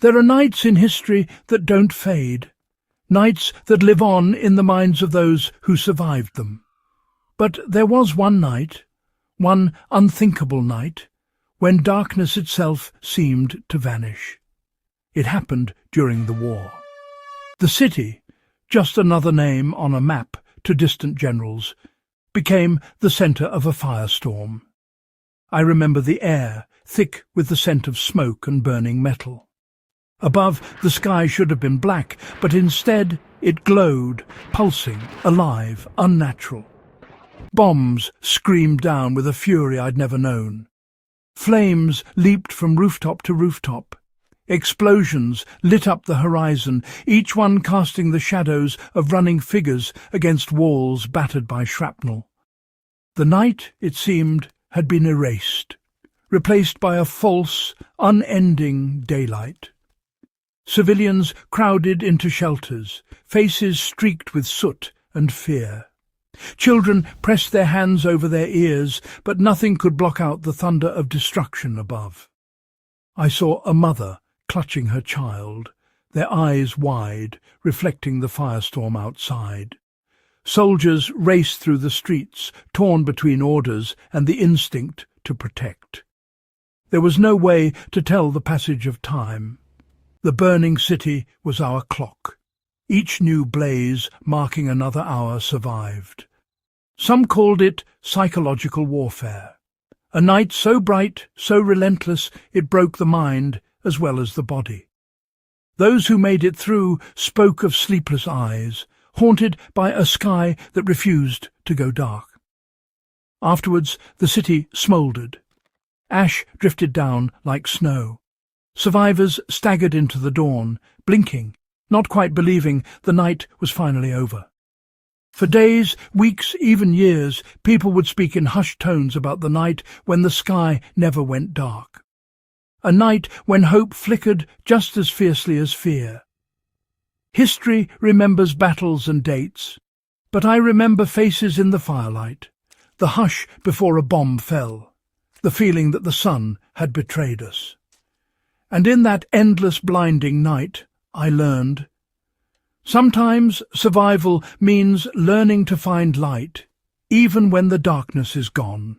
There are nights in history that don't fade, nights that live on in the minds of those who survived them. But there was one night, one unthinkable night, when darkness itself seemed to vanish. It happened during the war. The city, just another name on a map to distant generals, became the centre of a firestorm. I remember the air, thick with the scent of smoke and burning metal. Above, the sky should have been black, but instead it glowed, pulsing, alive, unnatural. Bombs screamed down with a fury I'd never known. Flames leaped from rooftop to rooftop. Explosions lit up the horizon, each one casting the shadows of running figures against walls battered by shrapnel. The night, it seemed, had been erased, replaced by a false, unending daylight. Civilians crowded into shelters, faces streaked with soot and fear. Children pressed their hands over their ears, but nothing could block out the thunder of destruction above. I saw a mother clutching her child, their eyes wide, reflecting the firestorm outside. Soldiers raced through the streets, torn between orders and the instinct to protect. There was no way to tell the passage of time. The burning city was our clock. Each new blaze marking another hour survived. Some called it psychological warfare. A night so bright, so relentless, it broke the mind as well as the body. Those who made it through spoke of sleepless eyes, haunted by a sky that refused to go dark. Afterwards, the city smouldered. Ash drifted down like snow. Survivors staggered into the dawn, blinking, not quite believing the night was finally over. For days, weeks, even years, people would speak in hushed tones about the night when the sky never went dark. A night when hope flickered just as fiercely as fear. History remembers battles and dates, but I remember faces in the firelight, the hush before a bomb fell, the feeling that the sun had betrayed us. And in that endless blinding night, I learned. Sometimes survival means learning to find light, even when the darkness is gone.